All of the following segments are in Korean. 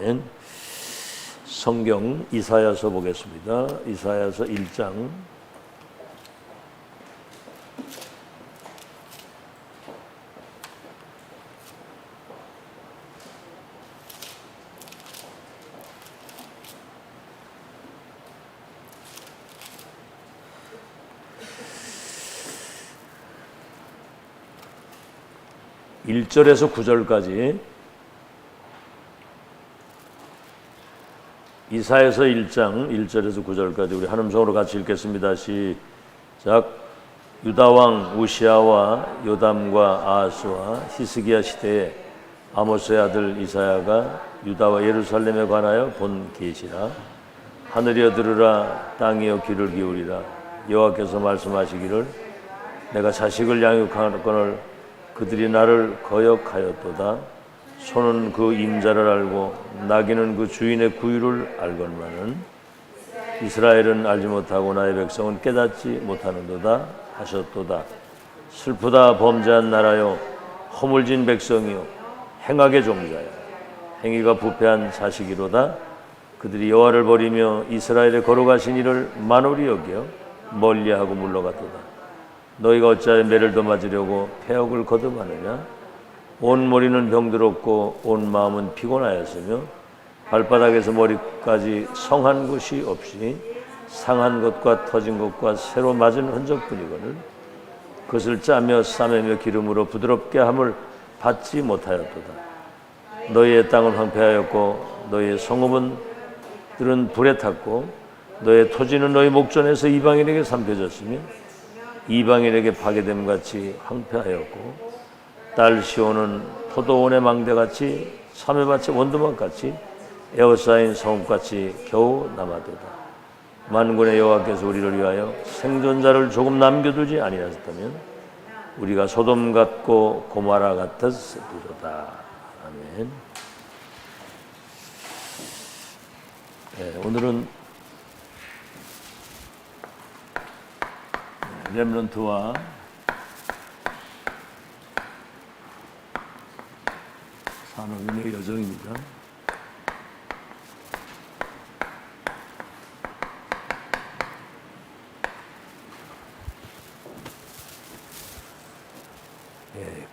아멘. 성경 이사야서 보겠습니다. 이사야서 1장 1절에서 9절까지 이사야서 1장 1절에서 9절까지 우리 한 음성으로 같이 읽겠습니다. 시작. 유다왕 우시아와 요담과 아하스와 히스기야 시대에 아모스의 아들 이사야가 유다와 예루살렘에 관하여 본 계시라. 하늘이여 들으라, 땅이여 귀를 기울이라. 여호와께서 말씀하시기를 내가 자식을 양육하거늘 그들이 나를 거역하였도다. 소는 그 임자를 알고 나귀는 그 주인의 구유를 알건만은 이스라엘은 알지 못하고 나의 백성은 깨닫지 못하는도다 하셨도다. 슬프다 범죄한 나라요, 허물진 백성이요, 행악의 종자요, 행위가 부패한 자식이로다. 그들이 여호와를 버리며 이스라엘의 거룩하신 이를 만홀히 여겨 멀리하고 물러갔도다. 너희가 어찌하여 매를 더 맞으려고 폐역을 거듭하느냐? 온 머리는 병들었고 온 마음은 피곤하였으며 발바닥에서 머리까지 성한 곳이 없이 상한 것과 터진 것과 새로 맞은 흔적뿐이거늘 그것을 짜며 싸매며 기름으로 부드럽게 함을 받지 못하였도다. 너희의 땅은 황폐하였고 너희의 성읍들은 불에 탔고 너희의 토지는 너희 목전에서 이방인에게 삼켜졌으며 이방인에게 파괴됨같이 황폐하였고 딸 시온은 포도원의 망대같이 참외밭의 원두막같이 에워싸인 성읍같이 겨우 남아도다. 만군의 여호와께서 우리를 위하여 생존자를 조금 남겨두지 아니하셨다면 우리가 소돔 같고 고모라 같았으리로다. 아멘. 네, 오늘은 렘넌트와 산업인의 여정입니다.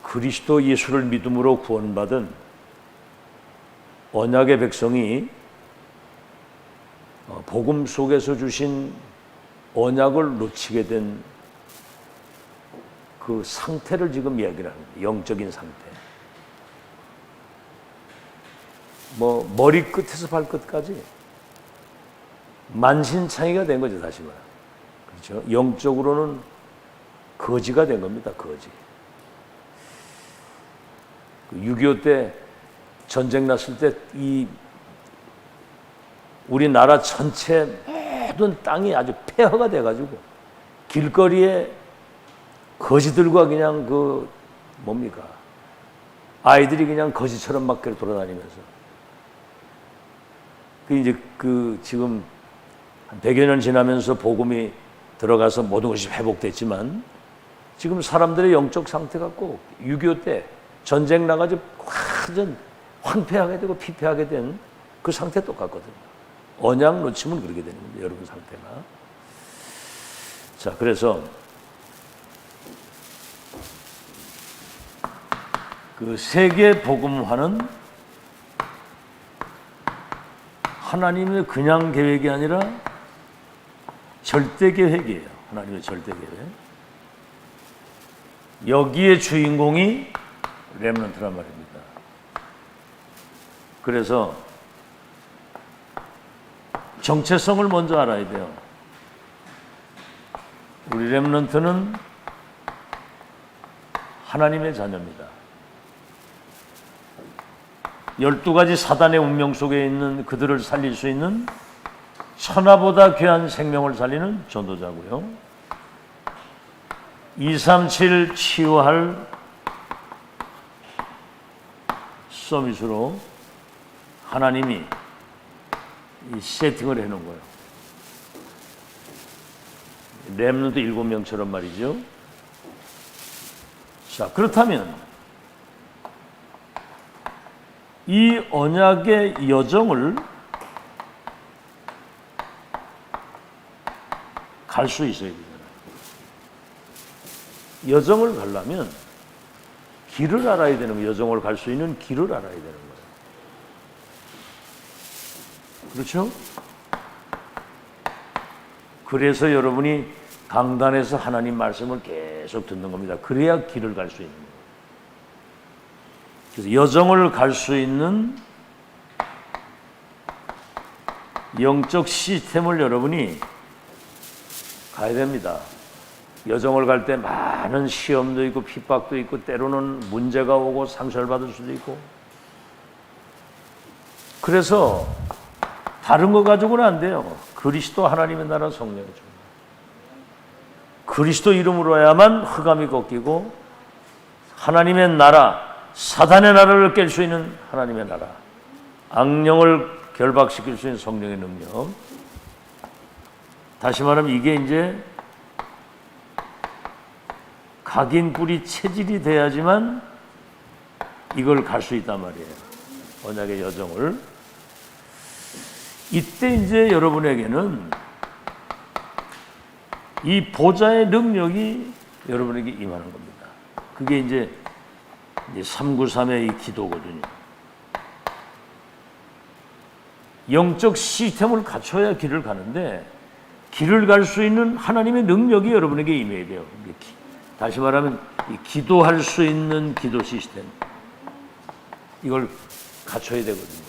그리스도 예수를 믿음으로 구원받은 언약의 백성이 복음 속에서 주신 언약을 놓치게 된 그 상태를 지금 이야기를 합니다. 영적인 상태. 머리 끝에서 발끝까지 만신창이가 된 거죠, 다시 말하면. 그렇죠? 영적으로는 거지가 된 겁니다, 거지. 6.25 때 전쟁 났을 때 우리나라 전체 모든 땅이 아주 폐허가 돼가지고 길거리에 거지들과 그냥 아이들이 그냥 거지처럼 막 돌아다니면서 지금 한 100여 년 지나면서 복음이 들어가서 모든 것이 회복됐지만 지금 사람들의 영적 상태가 꼭 6.25 때 전쟁 나가지고 완전 황폐하게 되고 피폐하게 된 그 상태 똑같거든요. 언약 놓치면 그렇게 되는 겁니다, 여러분 상태가. 자, 그래서 그 세계 복음화는 하나님의 그냥 계획이 아니라 절대 계획이에요. 하나님의 절대 계획. 여기에 주인공이 렘넌트란 말입니다. 그래서 정체성을 먼저 알아야 돼요. 우리 렘넌트는 하나님의 자녀입니다. 12가지 사단의 운명 속에 있는 그들을 살릴 수 있는 천하보다 귀한 생명을 살리는 전도자고요. 237 치유할 서밋으로 하나님이 이 세팅을 해놓은 거예요. 렘넌트 7명처럼 말이죠. 자, 그렇다면 이 언약의 여정을 갈 수 있어야 되잖아요. 여정을 가려면 길을 알아야 되는 거예요. 여정을 갈 수 있는 길을 알아야 되는 거예요. 그렇죠? 그래서 여러분이 강단에서 하나님 말씀을 계속 듣는 겁니다. 그래야 길을 갈 수 있는 거예요. 그래서 여정을 갈 수 있는 영적 시스템을 여러분이 가야 됩니다. 여정을 갈 때 많은 시험도 있고 핍박도 있고 때로는 문제가 오고 상처를 받을 수도 있고, 그래서 다른 거 가지고는 안 돼요. 그리스도 하나님의 나라 성령의 종, 그리스도 이름으로야만 흑암이 꺾이고 하나님의 나라, 사단의 나라를 깰 수 있는 하나님의 나라, 악령을 결박시킬 수 있는 성령의 능력. 다시 말하면 이게 이제 각인뿌리 체질이 돼야지만 이걸 갈 수 있단 말이에요. 언약의 여정을. 이때 이제 여러분에게는 이 보좌의 능력이 여러분에게 임하는 겁니다. 그게 이제 393의 이 기도거든요. 영적 시스템을 갖춰야 길을 가는데, 길을 갈 수 있는 하나님의 능력이 여러분에게 임해야 돼요. 다시 말하면 기도할 수 있는 기도 시스템, 이걸 갖춰야 되거든요.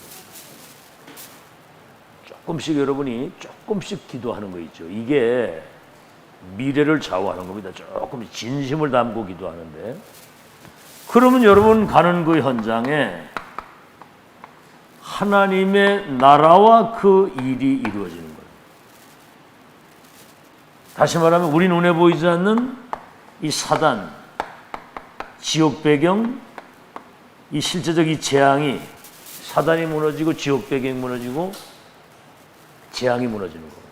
조금씩 여러분이 조금씩 기도하는 거 있죠. 이게 미래를 좌우하는 겁니다. 조금 진심을 담고 기도하는데, 그러면 여러분 가는 그 현장에 하나님의 나라와 그 일이 이루어지는 거예요. 다시 말하면 우리 눈에 보이지 않는 이 사단, 지옥 배경, 이 실제적 이 재앙이, 사단이 무너지고 지옥 배경이 무너지고 재앙이 무너지는 거예요.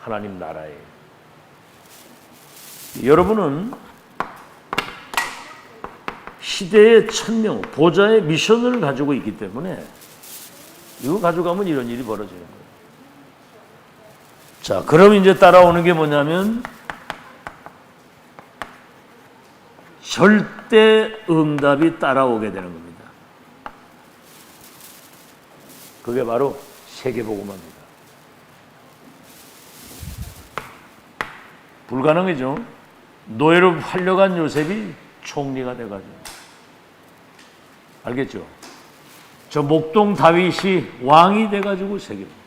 하나님 나라에. 여러분은 시대의 천명, 보좌의 미션을 가지고 있기 때문에 이거 가져가면 이런 일이 벌어지는 거예요. 자, 그럼 이제 따라오는 게 뭐냐면 절대 응답이 따라오게 되는 겁니다. 그게 바로 세계복음화입니다. 불가능이죠. 노예로 팔려간 요셉이 총리가 돼가지고. 알겠죠? 저 목동 다윗이 왕이 돼가지고 세계복음.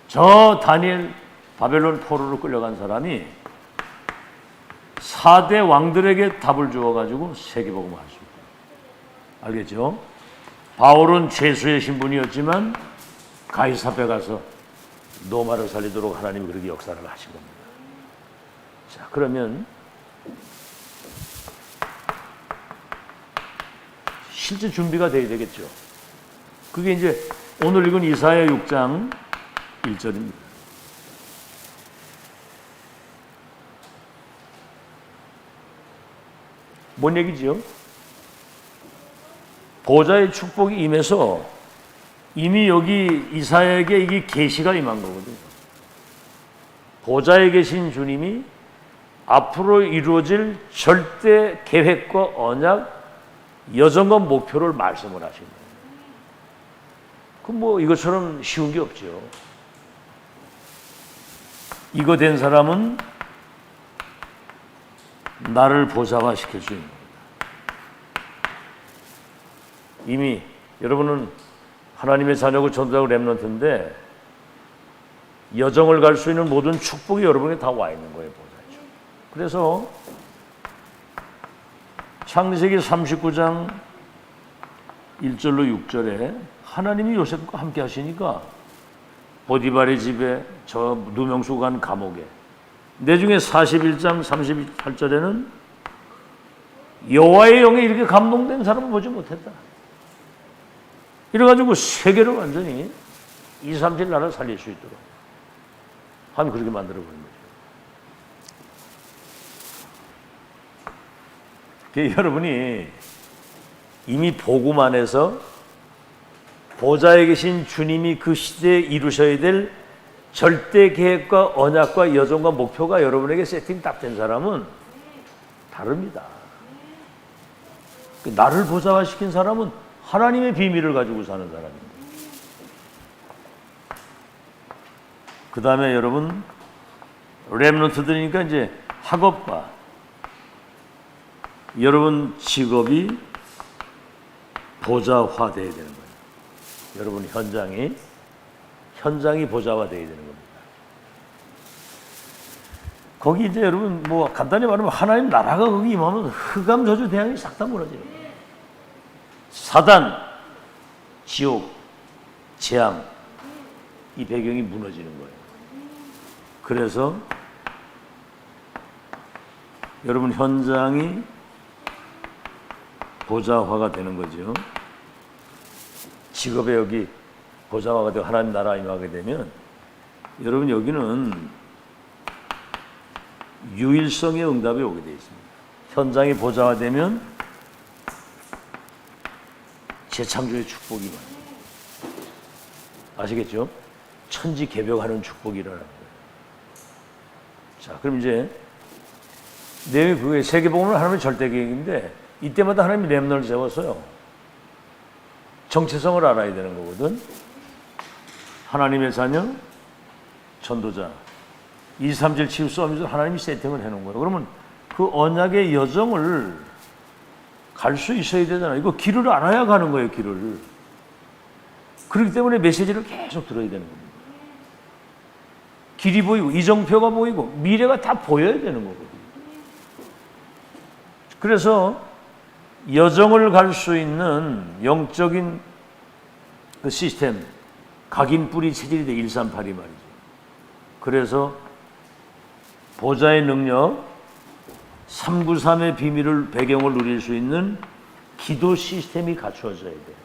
저 다니엘 바벨론 포로로 끌려간 사람이 4대 왕들에게 답을 주어가지고 세계복음을 할 수 있다. 알겠죠? 바울은 죄수의 신분이었지만 가이사랴 가서 노마를 살리도록 하나님이 그렇게 역사를 하신 겁니다. 자, 그러면 실제 준비가 돼야 되겠죠. 그게 이제 오늘 읽은 이사야 6장 1절입니다. 뭔 얘기죠? 보좌의 축복이 임해서 이미 여기 이사야에게 이게 계시가 임한 거거든요. 보좌에 계신 주님이 앞으로 이루어질 절대 계획과 언약, 여정과 목표를 말씀을 하신 거예요. 그럼 뭐 이것처럼 쉬운 게 없죠. 이거 된 사람은 나를 보좌화시킬 수 있는 겁니다. 이미 여러분은 하나님의 자녀고 전도자고 렘넌트인데 여정을 갈 수 있는 모든 축복이 여러분에게 다 와 있는 거예요. 보좌죠. 그래서 창세기 39장 1절로 6절에 하나님이 요셉과 함께 하시니까 보디발의 집에 저 누명수 간 감옥에, 내중에 41장 38절에는 여호와의 영에 이렇게 감동된 사람은 보지 못했다. 이래가지고 세계를 완전히 2, 3일 나라를 살릴 수 있도록 하나님 그렇게 만들어버린 거죠. 여러분이 이미 복음 안에서 보좌에 계신 주님이 그 시대에 이루셔야 될 절대 계획과 언약과 여정과 목표가 여러분에게 세팅 딱 된 사람은 다릅니다. 나를 보좌화시킨 사람은 하나님의 비밀을 가지고 사는 사람입니다. 그 다음에 여러분 렘넌트들이니까 이제 학업과 여러분 직업이 보좌화되어야 되는 거예요. 여러분 현장이 보좌화되어야 되는 겁니다. 거기 이제 여러분 뭐 간단히 말하면 하나님 나라가 거기 임하면 흑암 저주 대항이 싹 다 무너지는 거예요. 사단, 지옥, 재앙 이 배경이 무너지는 거예요. 그래서 여러분 현장이 보좌화가 되는 거죠. 직업에 여기 보좌화가 되고 하나님 나라 임하게 되면 여러분 여기는 유일성의 응답이 오게 되어 있습니다. 현장이 보좌화되면 재창조의 축복이 많아요. 아시겠죠? 천지 개벽하는 축복이 일어나는 거예요. 자, 그럼 이제 내용이 그게 세계복음은 하나님의 절대 계획인데 이때마다 하나님이 렘넌트를 세웠어요. 정체성을 알아야 되는 거거든. 하나님의 자녀, 전도자, 237 치유 서밋을 하나님이 세팅을 해놓은 거예요. 그러면 그 언약의 여정을 갈 수 있어야 되잖아요. 이거 길을 알아야 가는 거예요, 길을. 그렇기 때문에 메시지를 계속 들어야 되는 겁니다. 길이 보이고 이정표가 보이고 미래가 다 보여야 되는 거거든요. 그래서 여정을 갈 수 있는 영적인 그 시스템, 각인 뿌리 체질이 돼 138이 말이죠. 그래서 보좌의 능력, 393의 비밀을 배경을 누릴 수 있는 기도 시스템이 갖추어져야 돼요.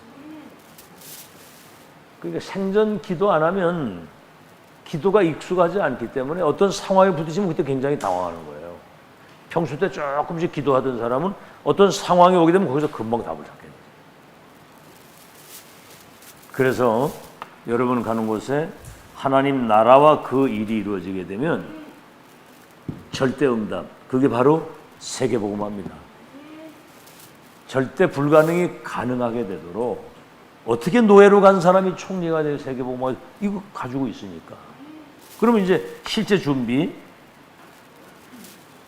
그러니까 생전 기도 안 하면 기도가 익숙하지 않기 때문에 어떤 상황에 부딪히면 그때 굉장히 당황하는 거예요. 평소 때 조금씩 기도하던 사람은 어떤 상황이 오게 되면 거기서 금방 답을 찾게 돼요. 그래서 여러분 가는 곳에 하나님 나라와 그 일이 이루어지게 되면 절대 응답, 그게 바로 세계복음화입니다. 절대 불가능이 가능하게 되도록 어떻게 노예로 간 사람이 총리가 되어 세계복음화 이거 가지고 있으니까. 그러면 이제 실제 준비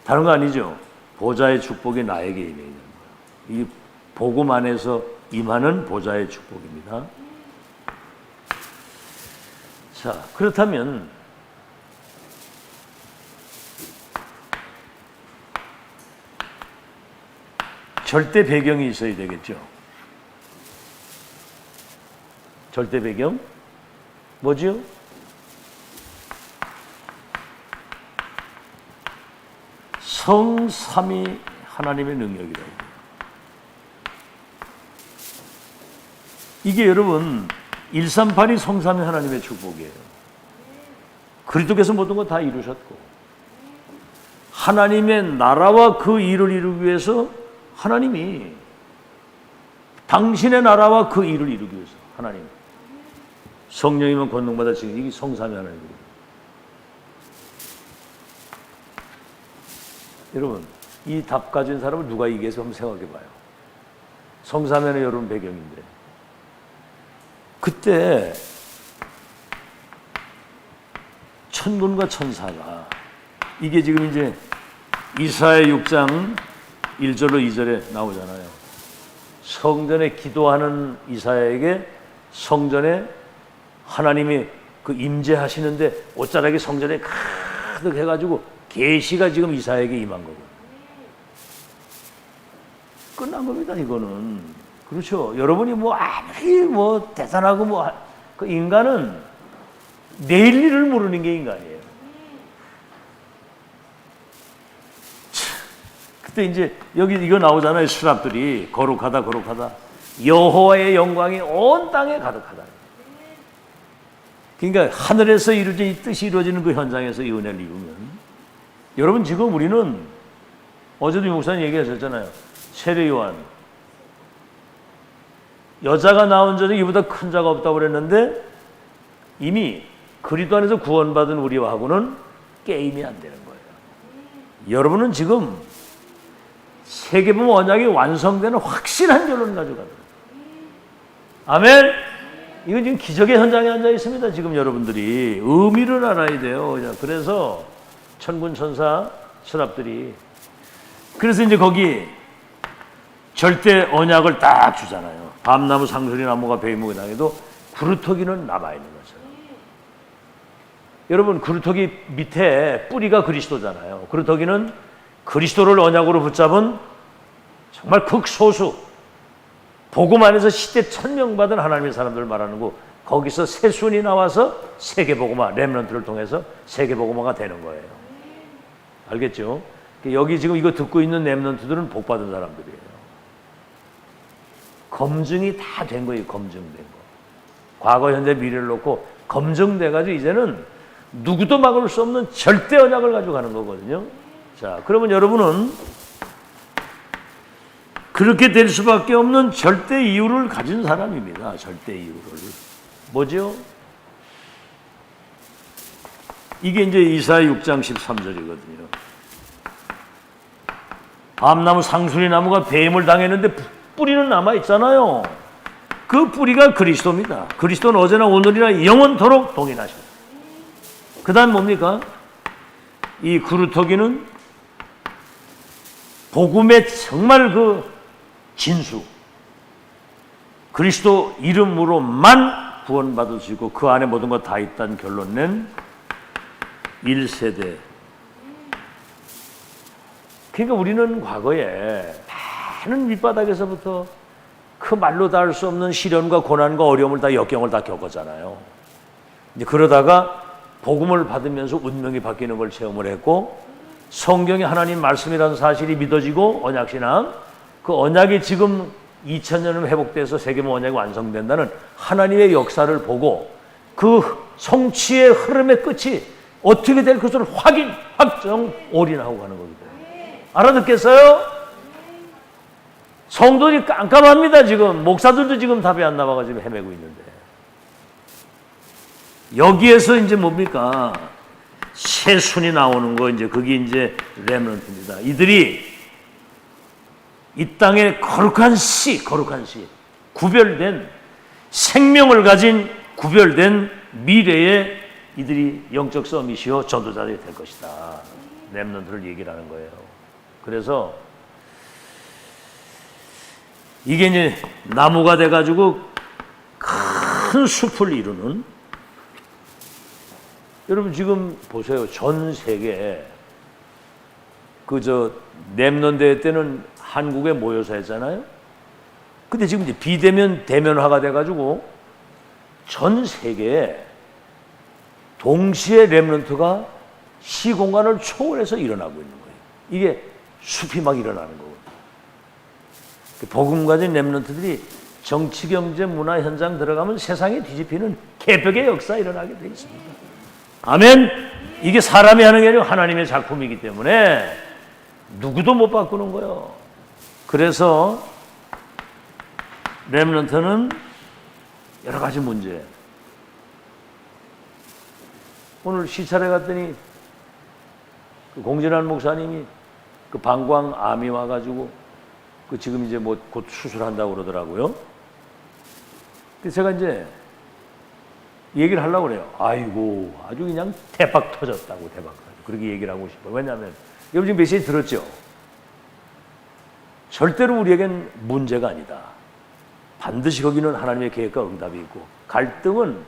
다른 거 아니죠. 보좌의 축복이 나에게 임해야 되는 거예요. 이 복음 안에서 임하는 보좌의 축복입니다. 자, 그렇다면 절대 배경이 있어야 되겠죠. 절대 배경 뭐지요? 성삼위 하나님의 능력이라고. 이게 여러분 138이 성삼위 하나님의 축복이에요. 그리스도께서 모든 것 다 이루셨고 하나님의 나라와 그 일을 이루기 위해서 하나님이 당신의 나라와 그 일을 이루기 위해서 하나님 성령이면 권능받아 지금 이게 성삼위 하나님입니다. 여러분 이 답 가진 사람을 누가 이겨서 한번 생각해 봐요. 성삼위는 여러분 배경인데 그때 천군과 천사가 이게 지금 이제 이사야 6장 1절로 2절에 나오잖아요. 성전에 기도하는 이사야에게 성전에 하나님이 그 임재하시는데 옷자락이 성전에 가득 해가지고 계시가 지금 이사야에게 임한 거고 끝난 겁니다. 이거는 그렇죠. 여러분이 뭐 아무리 뭐 대단하고 뭐 그 인간은 내일 일을 모르는 게 인간이에요. 그때 이제 여기 이거 나오잖아요. 수랍들이 거룩하다 거룩하다 여호와의 영광이 온 땅에 가득하다. 그러니까 하늘에서 이루어진 이 뜻이 이루어지는 그 현장에서 이 은혜를 이루면 여러분 지금 우리는 어제도 유 목사님 얘기하셨잖아요. 세례요한 여자가 낳은 자는 이보다 큰 자가 없다고 그랬는데 이미 그리스도 안에서 구원받은 우리하고는 게임이 안 되는 거예요. 여러분은 지금 세계보험 언약이 완성되는 확실한 결론을 가지고 가요. 아멘. 이건 지금 기적의 현장에 앉아 있습니다. 지금 여러분들이 의미를 알아야 돼요. 그래서 천군 천사 서랍들이 그래서 이제 거기 절대 언약을 딱 주잖아요. 밤나무 상수리 나무가 베이목에 당해도 구루터기는 남아 있는 거죠. 여러분 구루터기 밑에 뿌리가 그리스도잖아요. 구루터기는 그리스도를 언약으로 붙잡은 정말 극소수 복음 안에서 시대 천명받은 하나님의 사람들을 말하는 거. 거기서 새순이 나와서 세계복음화 렘넌트를 통해서 세계복음화가 되는 거예요. 알겠죠? 여기 지금 이거 듣고 있는 렘넌트들은 복받은 사람들이에요. 검증이 다 된 거예요. 검증된 거. 과거 현재 미래를 놓고 검증돼가지고 이제는 누구도 막을 수 없는 절대 언약을 가지고 가는 거거든요. 자, 그러면 여러분은 그렇게 될 수밖에 없는 절대 이유를 가진 사람입니다. 절대 이유를. 뭐죠? 이게 이제 이사야 6장 13절이거든요. 밤나무 상수리 나무가 뱀을 당했는데 뿌리는 남아있잖아요. 그 뿌리가 그리스도입니다. 그리스도는 어제나 오늘이나 영원토록 동일하십니다. 그 다음 뭡니까? 이 구루터기는 복음의 정말 그 진수, 그리스도 이름으로만 구원받을 수 있고 그 안에 모든 것 다 있다는 결론 낸 1세대. 그러니까 우리는 과거에 많은 밑바닥에서부터 그 말로 다 할 수 없는 시련과 고난과 어려움을 다 역경을 다 겪었잖아요. 이제 그러다가 복음을 받으면서 운명이 바뀌는 걸 체험을 했고 성경이 하나님 말씀이라는 사실이 믿어지고 언약신앙 그 언약이 지금 2000년은 회복돼서 세계문 언약이 완성된다는 하나님의 역사를 보고 그 성취의 흐름의 끝이 어떻게 될 것을 확정, 올인하고 가는 거기 때문에. 알아듣겠어요? 성도들이 깜깜합니다, 지금. 목사들도 지금 답이 안 나와가지고 헤매고 있는데. 여기에서 이제 뭡니까? 새순이 나오는 거, 이제 그게 이제 렘넌트입니다. 이들이 이 땅의 거룩한 씨, 구별된 생명을 가진 구별된 미래의 이들이 영적 서밋이요 전도자들이 될 것이다. 렘넌트를 얘기를 하는 거예요. 그래서 이게 이제 나무가 돼가지고 큰 숲을 이루는. 여러분 지금 보세요. 전 세계에 렘넌트 대회 때는 한국에 모여서 했잖아요. 근데 지금 이제 비대면 대면화가 돼가지고 전 세계에 동시에 렘넌트가 시공간을 초월해서 일어나고 있는 거예요. 이게 숲이 막 일어나는 거거든요. 복음 가진 렘넌트들이 정치, 경제, 문화 현장 들어가면 세상이 뒤집히는 개벽의 역사 일어나게 돼 있습니다. 아멘. 이게 사람이 하는 게 아니고 하나님의 작품이기 때문에 누구도 못 바꾸는 거예요. 그래서 렘넌트는 여러 가지 문제. 오늘 시찰에 갔더니 그 공진환 목사님이 그 방광암이 와가지고 그 지금 이제 뭐 곧 수술한다고 그러더라고요. 그래서 제가 이제 얘기를 하려고 그래요. 아이고, 아주 그냥 대박 터졌다고, 대박. 그렇게 얘기를 하고 싶어요. 왜냐하면, 여러분 지금 메시지 들었죠? 절대로 우리에겐 문제가 아니다. 반드시 거기는 하나님의 계획과 응답이 있고, 갈등은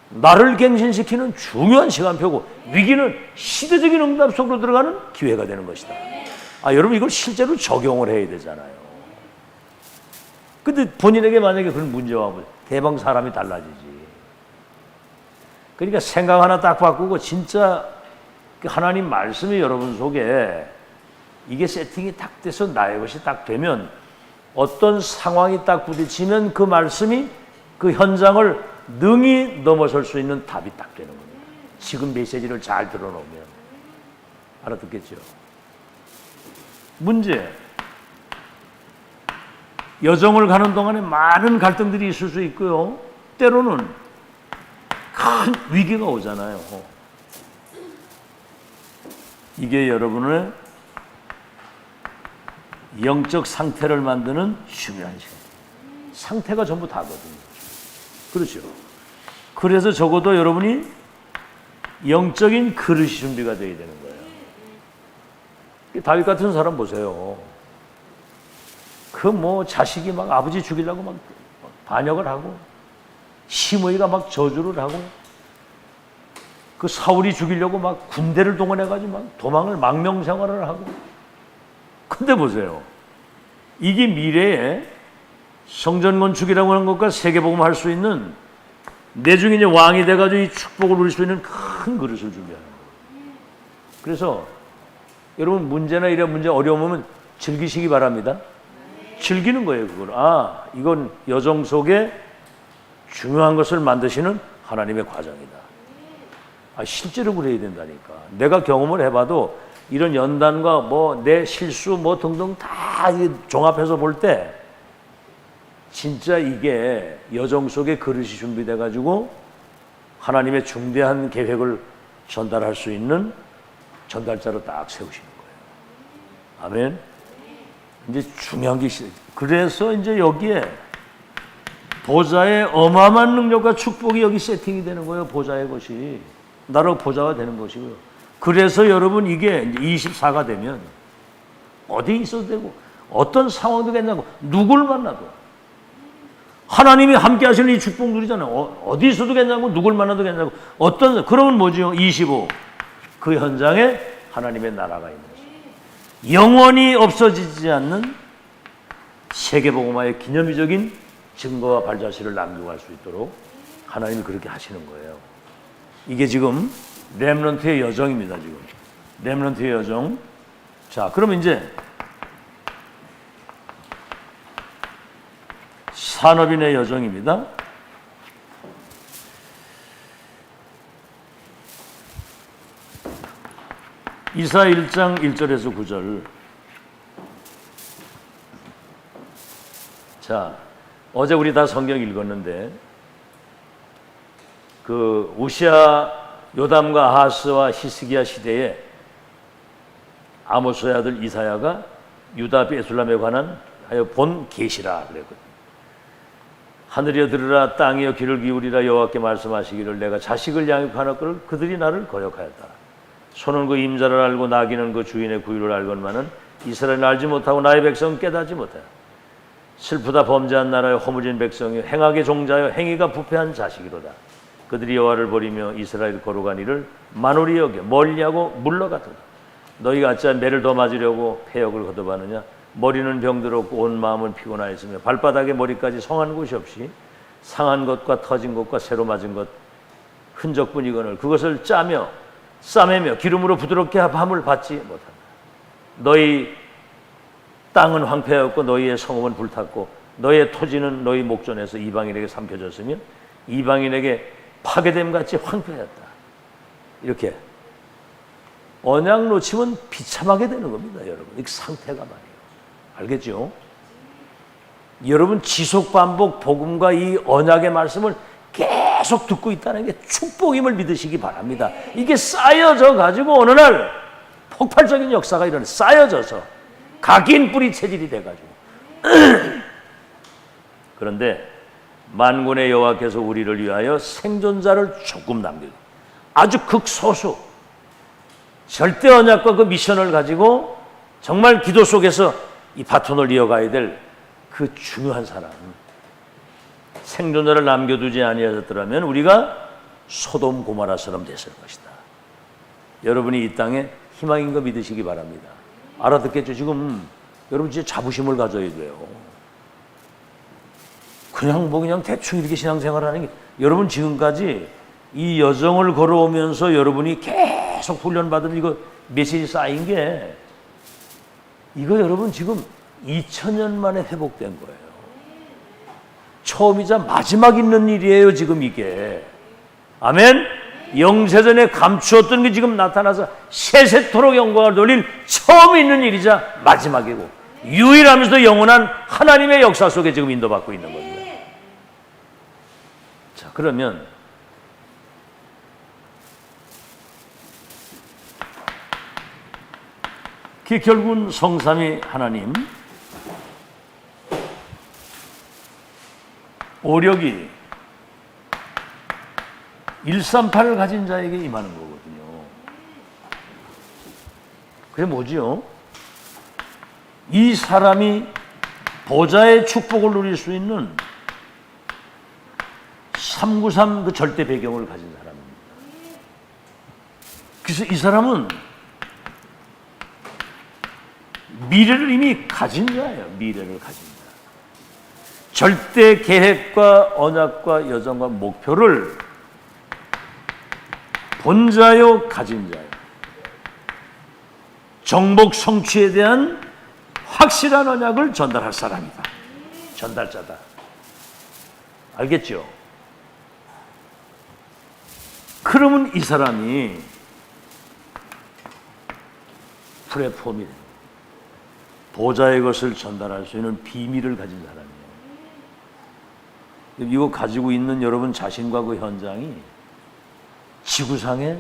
나를 갱신시키는 중요한 시간표고, 위기는 시대적인 응답 속으로 들어가는 기회가 되는 것이다. 여러분 이걸 실제로 적용을 해야 되잖아요. 근데 본인에게 만약에 그런 문제와 대방 사람이 달라지지. 그러니까 생각 하나 딱 바꾸고 진짜 하나님 말씀이 여러분 속에 이게 세팅이 딱 돼서 나의 것이 딱 되면 어떤 상황이 딱 부딪히면 그 말씀이 그 현장을 능히 넘어설 수 있는 답이 딱 되는 겁니다. 지금 메시지를 잘 들어놓으면. 알아듣겠죠? 문제. 여정을 가는 동안에 많은 갈등들이 있을 수 있고요. 때로는 큰 위기가 오잖아요. 이게 여러분의 영적 상태를 만드는 중요한 시간. 상태가 전부 다거든요. 그렇죠. 그래서 적어도 여러분이 영적인 그릇이 준비가 되어야 되는 거예요. 다윗 같은 사람 보세요. 그 뭐 자식이 막 아버지 죽이려고 막 반역을 하고, 시므이가 막 저주를 하고, 그 사울이 죽이려고 막 군대를 동원해가지고 막 도망을 망명생활을 하고. 근데 보세요. 이게 미래에 성전 건축이라고 하는 것과 세계복음 할 수 있는, 내중에 이제 왕이 돼가지고 이 축복을 누릴 수 있는 큰 그릇을 준비하는 거예요. 그래서 여러분 문제나 이런 문제 어려우면 즐기시기 바랍니다. 즐기는 거예요, 그걸. 아, 이건 여정 속에 중요한 것을 만드시는 하나님의 과정이다. 아, 실제로 그래야 된다니까. 내가 경험을 해봐도 이런 연단과 뭐 내 실수 뭐 등등 다 종합해서 볼 때 진짜 이게 여정 속에 그릇이 준비돼 가지고 하나님의 중대한 계획을 전달할 수 있는 전달자로 딱 세우시는 거예요. 아멘. 이제 중요한 게 있어요. 그래서 이제 여기에 보좌의 어마어마한 능력과 축복이 여기 세팅이 되는 거예요. 보좌의 것이 나로 보좌가 되는 것이고요. 그래서 여러분 이게 이제 24가 되면 어디 있어도 되고 어떤 상황도 괜찮고 누굴 만나도 하나님이 함께 하시는 이 축복 누리잖아요. 어디 있어도 괜찮고 누굴 만나도 괜찮고 어떤, 그러면 뭐죠? 25. 그 현장에 하나님의 나라가 있는 거죠. 영원히 없어지지 않는 세계복음화의 기념비적인 증거와 발자취를 남기고 갈 수 있도록 하나님이 그렇게 하시는 거예요. 이게 지금 렘넌트의 여정입니다. 지금 렘넌트의 여정. 자, 그러면 이제 산업인의 여정입니다. 이사 1장 1절에서 9절. 자, 어제 우리 다 성경 읽었는데 그 우시아, 요담과 아하스와 히스기야 시대에 아모스의 아들 이사야가 유다 베들레헴에 관한 하여 본 계시라 그랬거든요. 하늘이여 들으라, 땅이여 귀를 기울이라. 여호와께 말씀하시기를 내가 자식을 양육하였거늘 그들이 나를 거역하였다. 소는 그 임자를 알고 나귀는 그 주인의 구유를 알건만은 이스라엘은 알지 못하고 나의 백성은 깨닫지 못하여. 슬프다 범죄한 나라여 허무진 백성이여 행악의 종자여 행위가 부패한 자식이로다. 그들이 여호와를 버리며 이스라엘 거룩한 이를 만홀히 여겨 멀리하고 물러갔도다. 너희가 어찌하여 매를 더 맞으려고 패역을 거듭하느냐. 머리는 병들었고 온 마음은 피곤하였으며 발바닥에 머리까지 성한 곳이 없이 상한 것과 터진 것과 새로 맞은 것 흔적뿐이거늘 그것을 짜며 싸매며 기름으로 부드럽게 함을 받지 못한다. 너희 땅은 황폐하였고 너희의 성읍은 불탔고 너희의 토지는 너희 목전에서 이방인에게 삼켜졌으며 이방인에게 파괴됨같이 황폐하였다. 이렇게 언약 놓치면 비참하게 되는 겁니다. 여러분 이 상태가 말이에요. 알겠죠? 여러분 지속 반복 복음과 이 언약의 말씀을 계속 듣고 있다는 게 축복임을 믿으시기 바랍니다. 이게 쌓여져 가지고 어느 날 폭발적인 역사가 일어나. 쌓여져서 각인 뿌리 체질이 돼가지고 그런데 만군의 여호와께서 우리를 위하여 생존자를 조금 남기고 아주 극소수 절대 언약과 그 미션을 가지고 정말 기도 속에서 이 바톤을 이어가야 될 그 중요한 사람, 생존자를 남겨두지 아니하셨더라면 우리가 소돔 고모라처럼 됐을 것이다. 여러분이 이 땅에 희망인 거 믿으시기 바랍니다. 알아듣겠죠? 지금 여러분 진짜 자부심을 가져야 돼요. 그냥 대충 이렇게 신앙생활하는 게, 여러분 지금까지 이 여정을 걸어오면서 여러분이 계속 훈련받은 이거 메시지 쌓인 게, 이거 여러분 지금 2000년 만에 회복된 거예요. 처음이자 마지막 있는 일이에요, 지금 이게. 아멘? 영세전에 감추었던 게 지금 나타나서 세세토록 영광을 돌릴 처음 있는 일이자 마지막이고, 유일하면서도 영원한 하나님의 역사 속에 지금 인도받고 있는 겁니다. 자, 그러면 결국은 성삼위 하나님 오력이 138을 가진 자에게 임하는 거거든요. 그게 뭐지요? 이 사람이 보좌의 축복을 누릴 수 있는 393 그 절대 배경을 가진 사람입니다. 그래서 이 사람은 미래를 이미 가진 자예요. 미래를 가진 자. 절대 계획과 언약과 여정과 목표를 본 자요, 가진 자요. 정복 성취에 대한 확실한 언약을 전달할 사람이다. 전달자다. 알겠죠? 그러면 이 사람이 플랫폼이 보좌의 것을 전달할 수 있는 비밀을 가진 사람이에요. 이거 가지고 있는 여러분 자신과 그 현장이 지구상에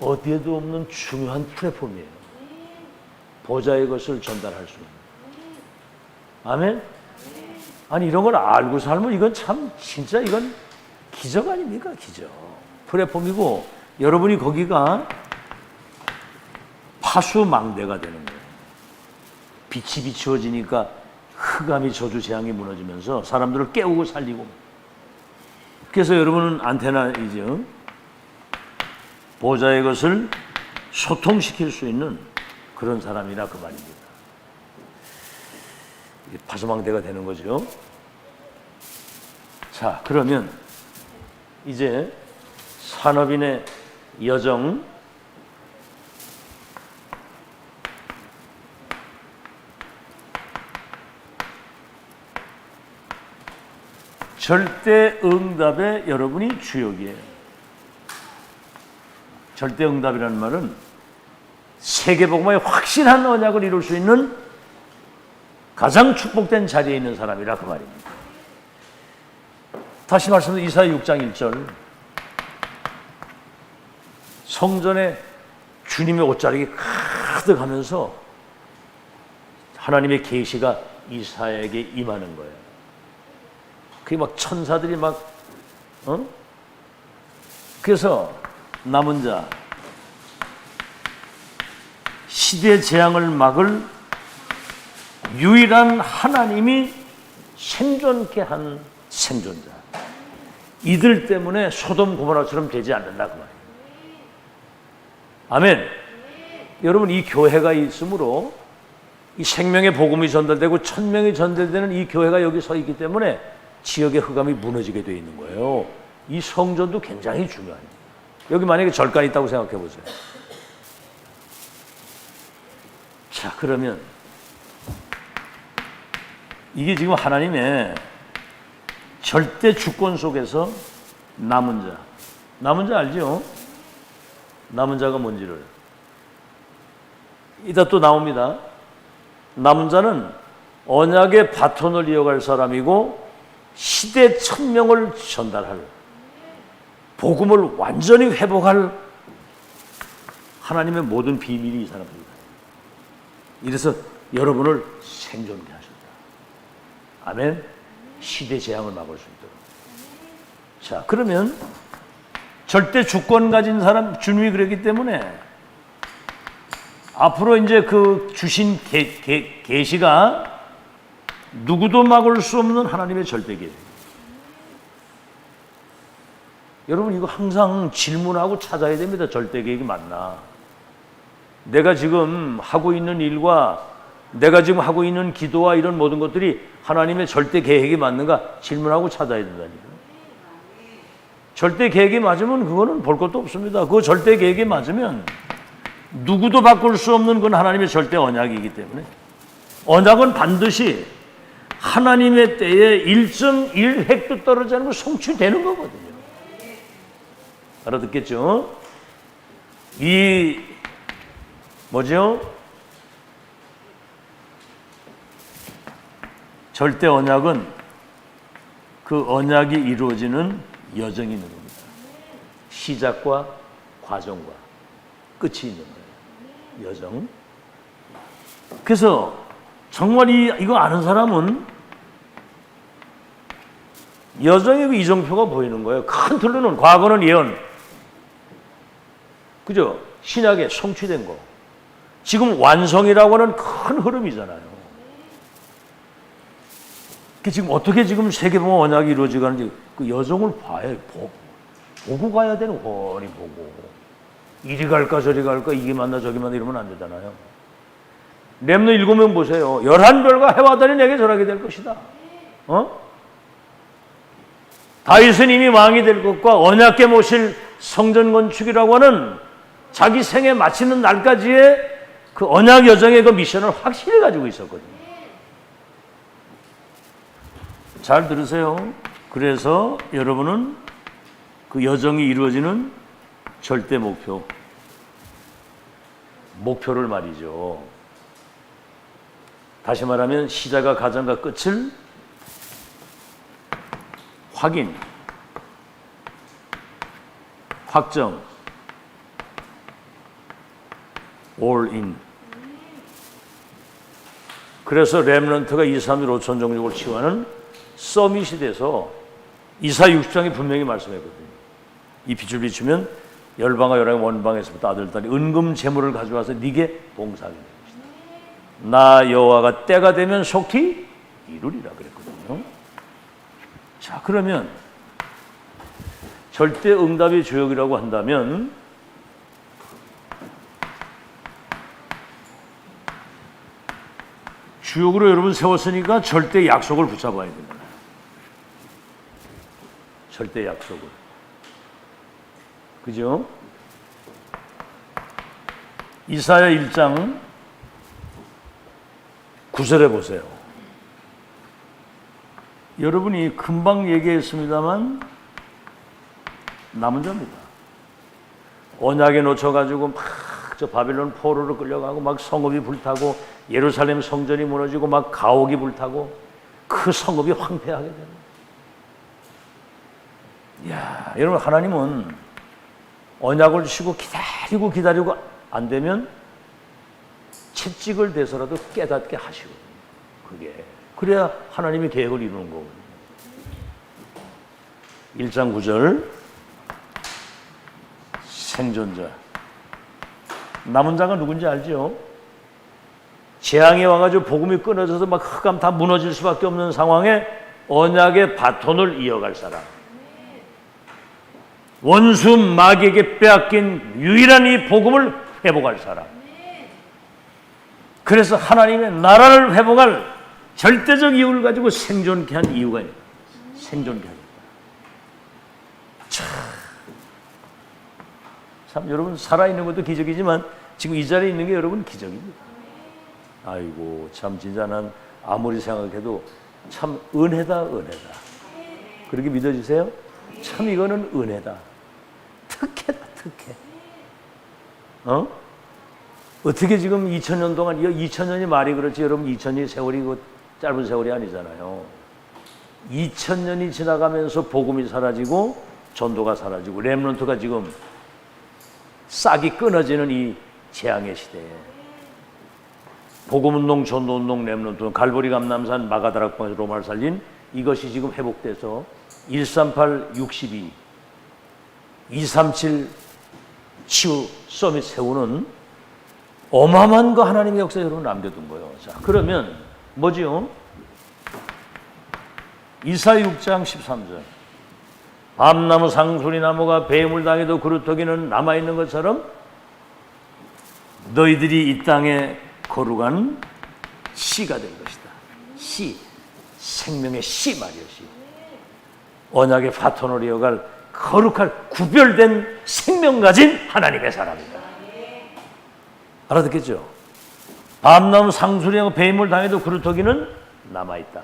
어디에도 없는 중요한 플랫폼이에요. 보좌의 것을 전달할 수 있는. 아멘? 아니 이런 걸 알고 살면 이건 참 진짜 이건 기적 아닙니까? 기적. 플랫폼이고 여러분이 거기가 파수망대가 되는 거예요. 빛이 비추어지니까 흑암이 저주 재앙이 무너지면서 사람들을 깨우고 살리고. 그래서 여러분은 안테나이죠. 보좌의 것을 소통시킬 수 있는 그런 사람이라 그 말입니다. 파수망대가 되는 거죠. 자, 그러면 이제 산업인의 여정 절대 응답의 여러분이 주역이에요. 절대 응답이라는 말은 세계복음의 확실한 언약을 이룰 수 있는 가장 축복된 자리에 있는 사람이라 그 말입니다. 다시 말씀드리면 이사야 6장 1절 성전에 주님의 옷자락이 가득하면서 하나님의 계시가 이사야에게 임하는 거예요. 그게 막 천사들이 막 그래서 남은 자 시대 재앙을 막을 유일한 하나님이 생존케 한 생존자. 이들 때문에 소돔 고모라처럼 되지 않는다 그 말이에요. 아멘. 여러분 이 교회가 있으므로 이 생명의 복음이 전달되고 1000명이 전달되는 이 교회가 여기 서 있기 때문에 지역의 흑암이 무너지게 되어 있는 거예요. 이 성전도 굉장히 중요해요. 여기 만약에 절간이 있다고 생각해 보세요. 자, 그러면 이게 지금 하나님의 절대 주권 속에서 남은 자. 남은 자 알죠? 남은 자가 뭔지를. 이따 또 나옵니다. 남은 자는 언약의 바톤을 이어갈 사람이고 시대 천명을 전달할 복음을 완전히 회복할 하나님의 모든 비밀이 이 사람입니다. 이래서 여러분을 생존케 하셨다. 아멘. 시대 재앙을 막을 수 있도록. 자, 그러면 절대 주권 가진 사람 주님이 그랬기 때문에 앞으로 이제 그 주신 계시가 누구도 막을 수 없는 하나님의 절대 계획. 여러분 이거 항상 질문하고 찾아야 됩니다. 절대 계획이 맞나? 내가 지금 하고 있는 일과 내가 지금 하고 있는 기도와 이런 모든 것들이 하나님의 절대 계획이 맞는가? 질문하고 찾아야 된다니까요. 절대 계획이 맞으면 그거는 볼 것도 없습니다. 그 절대 계획이 맞으면 누구도 바꿀 수 없는 건 하나님의 절대 언약이기 때문에 언약은 반드시 하나님의 때에 1.1획도 떨어지지 않고 성취되는 거거든요. 알아듣겠죠? 이 뭐죠? 절대 언약은 그 언약이 이루어지는 여정이 있는 겁니다. 시작과 과정과 끝이 있는 거예요. 여정. 그래서 정말 이거 아는 사람은 여정의 그 이정표가 보이는 거예요. 큰 틀로는 과거는 예언, 그죠? 신약에 성취된 거. 지금 완성이라고 하는 큰 흐름이잖아요. 지금 어떻게 지금 세계봉화 언약이 이루어지는지 그 여정을 봐야 보고 가야 되는 뻔히 보고. 이리 갈까 저리 갈까 이게 맞나 저기 맞나 이러면 안 되잖아요. 렘넌트 7명 보세요. 11별과 해와 달이 내게 절하게 될 것이다. 다윗은 이미 왕이 될 것과 언약궤 모실 성전 건축이라고 하는 자기 생에 마치는 날까지의 그 언약 여정의 그 미션을 확실히 가지고 있었거든요. 잘 들으세요. 그래서 여러분은 그 여정이 이루어지는 절대 목표를 말이죠. 다시 말하면 시작과 가정과 끝을 확인, 확정, all in. 그래서 렘넌트가 2, 3일 5천 종족을 치유하는 서밋이 돼서 이사 60장이 분명히 말씀했거든요. 이 빛을 비추면 열방과 열왕의 원방에서부터 아들, 딸이 은금 재물을 가져와서 네게 봉사하게 될 것이다. 나 여호와가 때가 되면 속히 이루리라 그랬거든요. 자, 그러면 절대 응답의 주역이라고 한다면 주역으로 여러분 세웠으니까 절대 약속을 붙잡아야 됩니다. 절대 약속을. 그죠? 이사야 1장 9절에 보세요. 여러분이 금방 얘기했습니다만 남은 자입니다. 언약에 놓쳐가지고 막 저 바빌론 포로로 끌려가고 막 성읍이 불타고 예루살렘 성전이 무너지고 막 가옥이 불타고 그 성읍이 황폐하게 됩니다. 이야, 여러분 하나님은 언약을 주시고 기다리고 안 되면 채찍을 대서라도 깨닫게 하시거든요. 그게 그래야 하나님이 계획을 이루는 거거든요. 1장 9절 생존자. 남은 자가 누군지 알죠? 재앙이 와가지고 복음이 끊어져서 막 흑암 다 무너질 수밖에 없는 상황에 언약의 바톤을 이어갈 사람. 원수 마귀에게 빼앗긴 유일한 이 복음을 회복할 사람. 그래서 하나님의 나라를 회복할 절대적 이유를 가지고 생존케 한 이유가 있다. 생존케 하겠다. 참 여러분 살아있는 것도 기적이지만 지금 이 자리에 있는 게 여러분 기적입니다. 아이고 참 진짜 난 아무리 생각해도 참 은혜다. 그렇게 믿어주세요? 참 이거는 은혜다. 특혜다. 어떻게 지금 2000년 동안 2000년이 말이 그렇지 여러분 2000년이 세월이 그 짧은 세월이 아니잖아요. 2000년이 지나가면서 복음이 사라지고 전도가 사라지고 렘넌트가 지금 싹이 끊어지는 이 재앙의 시대에 복음운동, 전도운동, 렘넌트, 갈보리 감남산, 마가다락방에서 로마를 살린 이것이 지금 회복돼서 138, 62, 237 치유 서밋 세우는 어마어마한 거 하나님의 역사에 여러분 남겨둔 거예요. 자, 그러면 뭐지요? 이사 6장 13절. 밤나무 상수리나무가 뱀을 당해도 그루터기는 남아있는 것처럼 너희들이 이 땅에 거룩한 씨가 될 것이다. 씨, 생명의 씨 말이요. 씨. 언약의 파토너를 이어갈 거룩할 구별된 생명 가진 하나님의 사람이다. 알아듣겠죠? 밤나무 상수리나무 뱀을 당해도 그루터기는 남아있다.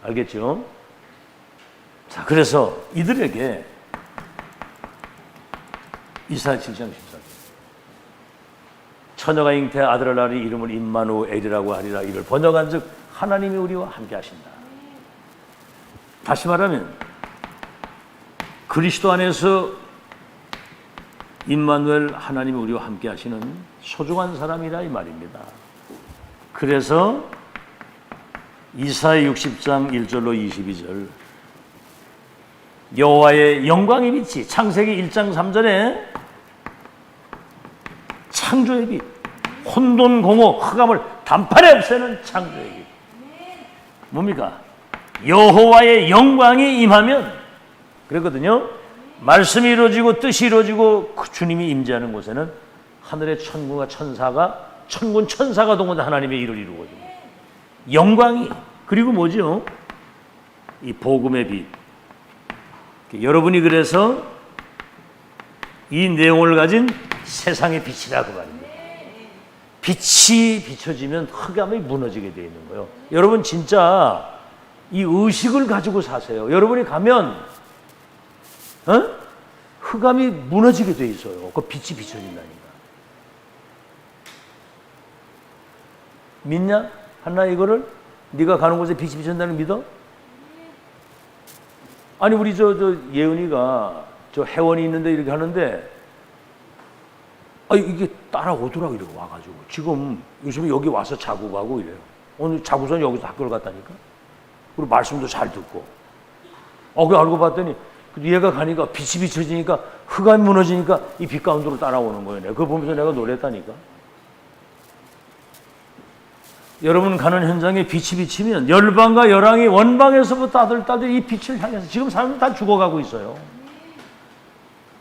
알겠죠? 자, 그래서 이들에게 이사야 7장 14절 처녀가 잉태해 아들을 낳으리 이름을 임마누엘이라고 하리라. 이를 번역한 즉 하나님이 우리와 함께 하신다. 다시 말하면 그리스도 안에서 임마누엘 하나님이 우리와 함께 하시는 소중한 사람이라 이 말입니다. 그래서 이사야 60장 1절로 22절 여호와의 영광의 빛이 창세기 1장 3절에 창조의 빛, 혼돈 공허 흑암을 단판에 없애는 창조의 빛. 뭡니까? 여호와의 영광이 임하면 그랬거든요. 말씀이 이루어지고 뜻이 이루어지고 그 주님이 임재하는 곳에는 하늘의 천군과 천사가 천군 천사가 동원해 하나님의 일을 이루거든요. 영광이 그리고 뭐죠? 이 복음의 빛. 여러분이 그래서 이 내용을 가진 세상의 빛이라 그 말입니다. 빛이 비춰지면 흑암이 무너지게 되어 있는 거예요. 여러분 진짜 이 의식을 가지고 사세요. 여러분이 가면 흑암이 무너지게 돼 있어요. 그 빛이 비춰진다니까. 믿냐? 한나 이거를? 네가 가는 곳에 빛이 비춘다는 거 믿어? 아니 우리 저 예은이가 저 회원이 있는데 이렇게 하는데 이게 따라오더라고 이렇게 와가지고 지금 요즘에 여기 와서 자고 가고 이래요. 오늘 자고선 여기서 학교를 갔다니까. 그리고 말씀도 잘 듣고. 그 알고 봤더니 얘가 가니까 빛이 비춰지니까 흑암이 무너지니까 이 빛 가운데로 따라오는 거예요. 그거 보면서 내가 놀랬다니까. 여러분 가는 현장에 빛이 비치면 열방과 열왕이 원방에서부터 아들딸들 이 빛을 향해서 지금 사람들 다 죽어가고 있어요.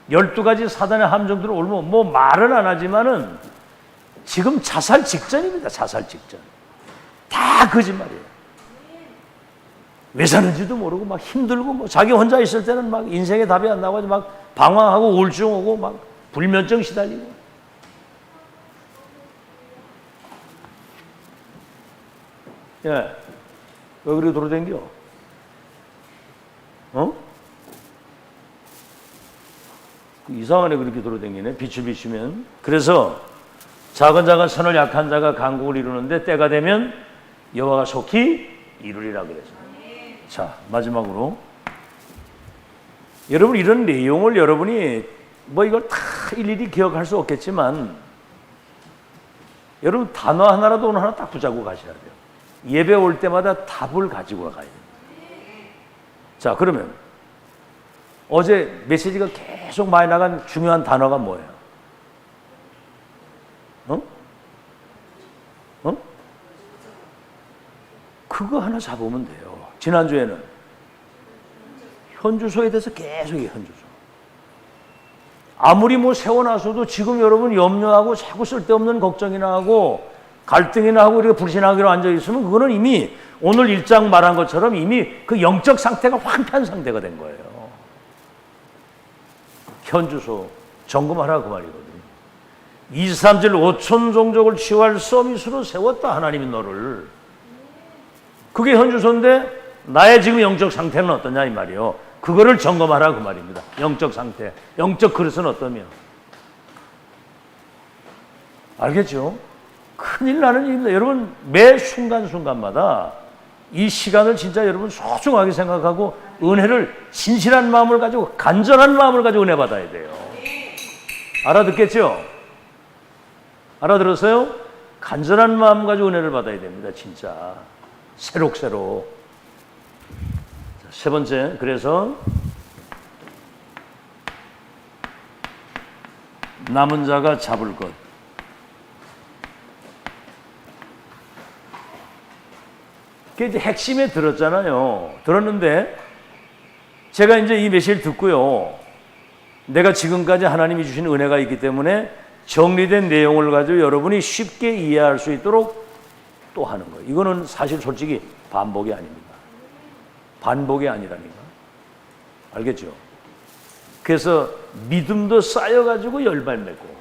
12가지 사단의 함정들을 올면 뭐 말은 안 하지만은 지금 자살 직전입니다. 자살 직전. 다 거짓말이에요. 왜 사는지도 모르고 막 힘들고 뭐 자기 혼자 있을 때는 막 인생의 답이 안 나오고 막 방황하고 우울증 오고 막 불면증 시달리고. 예. 왜 그렇게 돌아다녀? 이상하네 그렇게 돌아다니네. 빛을 비추면. 그래서 작은 자가 선을 약한 자가 강국을 이루는데 때가 되면 여호와가 속히 이루리라 그래서. 자 마지막으로 여러분 이런 내용을 여러분이 뭐 이걸 다 일일이 기억할 수 없겠지만 여러분 단어 하나라도 오늘 하나 딱 붙잡고 가셔야 돼요. 예배 올 때마다 답을 가지고 가야 돼요. 자 그러면 어제 메시지가 계속 많이 나간 중요한 단어가 뭐예요? 그거 하나 잡으면 돼요. 지난주에는 현주소에 대해서 계속 현주소. 아무리 뭐 세워놔서도 지금 여러분 염려하고 자꾸 쓸데없는 걱정이나 하고 갈등이나 하고 이렇게 불신하기로 앉아있으면 그거는 이미 오늘 1장 말한 것처럼 이미 그 영적 상태가 황폐한 상태가 된 거예요. 현주소 점검하라 그 말이거든요. 23절 5천 종족을 치유할 서밋으로 세웠다 하나님이 너를. 그게 현주소인데 나의 지금 영적 상태는 어떠냐 이 말이요. 그거를 점검하라 그 말입니다. 영적 상태, 영적 그릇은 어떠며. 알겠죠? 큰일 나는 일입니다. 여러분 매 순간순간마다 이 시간을 진짜 여러분 소중하게 생각하고 은혜를 진실한 마음을 가지고 간절한 마음을 가지고 은혜 받아야 돼요. 알아듣겠죠? 알아들었어요? 간절한 마음 가지고 은혜를 받아야 됩니다. 진짜 새록새록. 세 번째, 그래서 남은 자가 잡을 것. 그게 이제 핵심에 들었잖아요. 들었는데 제가 이제 이 메시지를 듣고요. 내가 지금까지 하나님이 주신 은혜가 있기 때문에 정리된 내용을 가지고 여러분이 쉽게 이해할 수 있도록 또 하는 거예요. 이거는 사실 솔직히 반복이 아닙니다. 반복이 아니라니까. 알겠죠? 그래서 믿음도 쌓여가지고 열발맺고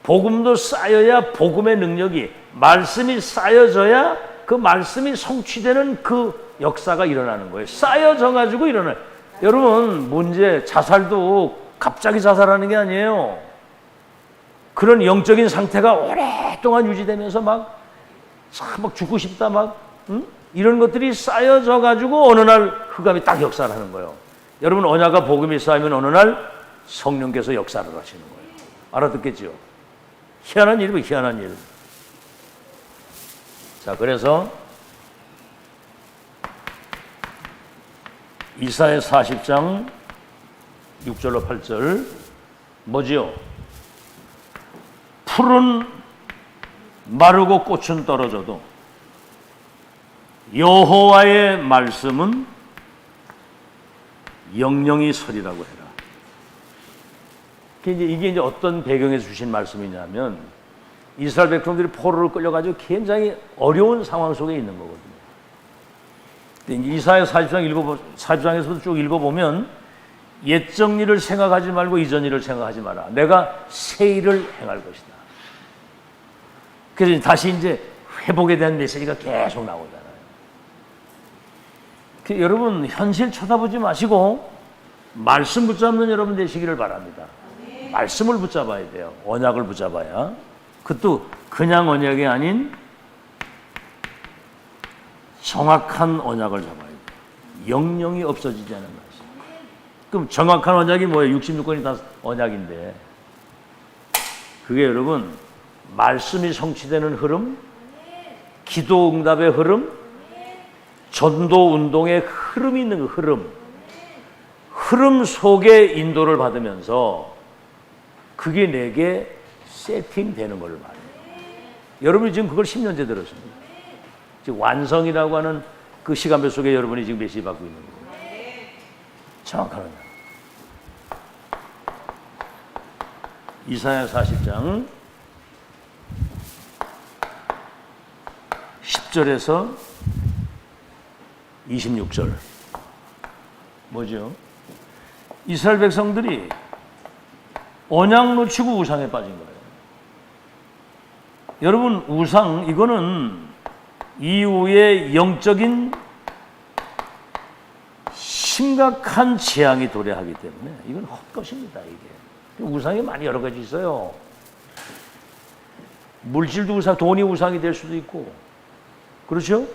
복음도 쌓여야 복음의 능력이 말씀이 쌓여져야 그 말씀이 성취되는 그 역사가 일어나는 거예요. 쌓여져가지고 일어나요. 여러분 문제 자살도 갑자기 자살하는 게 아니에요. 그런 영적인 상태가 오랫동안 유지되면서 막 죽고 싶다 막 이런 것들이 쌓여져 가지고 어느 날 흑암이 딱 역사를 하는 거예요. 여러분 언약과 복음이 쌓이면 어느 날 성령께서 역사를 하시는 거예요. 알아듣겠죠? 희한한 일이고 희한한 일. 자, 그래서 이사야 40장 6절로 8절 뭐지요? 풀은 마르고 꽃은 떨어져도 여호와의 말씀은 영영이 서리라고 해라. 이게 이제 어떤 배경에서 주신 말씀이냐면 이스라엘 백성들이 포로로 끌려가지고 굉장히 어려운 상황 속에 있는 거거든요. 이사야 40장에서도 쭉 읽어보면 옛적 일을 생각하지 말고 이전 일을 생각하지 마라. 내가 새 일을 행할 것이다. 그래서 다시 이제 회복에 대한 메시지가 계속 나오잖아요. 여러분 현실 쳐다보지 마시고 말씀 붙잡는 여러분 되시기를 바랍니다. 말씀을 붙잡아야 돼요. 언약을 붙잡아야. 그것도 그냥 언약이 아닌 정확한 언약을 잡아야 돼요. 영영이 없어지지 않은 말씀. 그럼 정확한 언약이 뭐예요? 66권이 다 언약인데 그게 여러분 말씀이 성취되는 흐름, 기도 응답의 흐름, 전도 운동의 흐름이 있는 그 흐름 속에 인도를 받으면서 그게 내게 세팅되는 걸 말해요. 여러분이 지금 그걸 10년째 들었습니다. 지금 완성이라고 하는 그 시간표 속에 여러분이 지금 메시지 받고 있는 거예요. 정확한 언약. 이사야 40장 10절에서 26절 뭐죠? 이스라엘 백성들이 언약 놓치고 우상에 빠진 거예요. 여러분 우상 이거는 이후에 영적인 심각한 재앙이 도래하기 때문에 이건 헛것입니다. 이게 우상이 많이 여러 가지 있어요. 물질도 우상, 돈이 우상이 될 수도 있고 그렇죠?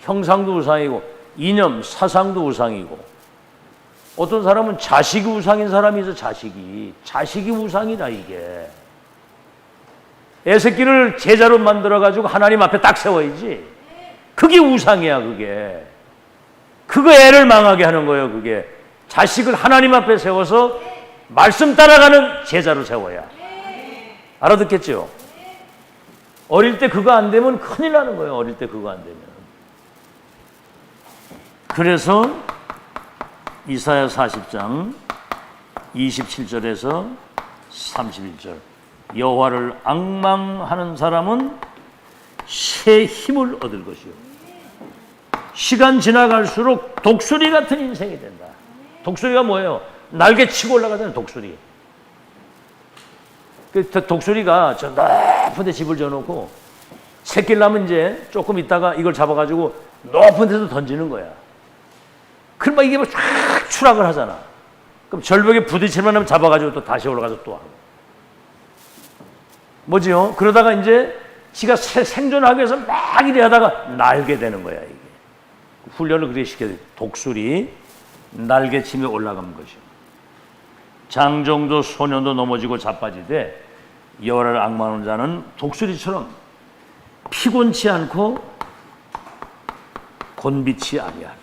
형상도 우상이고 이념, 사상도 우상이고 어떤 사람은 자식이 우상인 사람이 있어. 자식이 우상이다. 이게 애새끼를 제자로 만들어가지고 하나님 앞에 딱 세워야지. 그게 우상이야. 그거 애를 망하게 하는 거예요. 그게 자식을 하나님 앞에 세워서 말씀 따라가는 제자로 세워야. 알아듣겠죠? 어릴 때 그거 안 되면 큰일 나는 거예요. 어릴 때 그거 안 되면. 그래서 이사야 40장 27절에서 31절 여호와를 앙망하는 사람은 새 힘을 얻을 것이요 시간 지나갈수록 독수리 같은 인생이 된다. 독수리가 뭐예요? 날개 치고 올라가잖아요. 독수리. 그 독수리가 저 높은 데 집을 지어놓고 새끼를 낳으면 이제 조금 있다가 이걸 잡아가지고 높은 데서 던지는 거야. 그럼 이게 막 쫙 추락을 하잖아. 그럼 절벽에 부딪힐만 하면 잡아가지고 또 다시 올라가서 또 하고. 뭐지요? 그러다가 이제 지가 생존하기 위해서 막 이래 하다가 날게 되는 거야, 이게. 훈련을 그렇게 시켜야 돼. 독수리, 날개치며 올라가는 것이요. 장정도 소년도 넘어지고 자빠지되 여호와를 앙망하는 자는 독수리처럼 피곤치 않고 곤비치 아니하리라.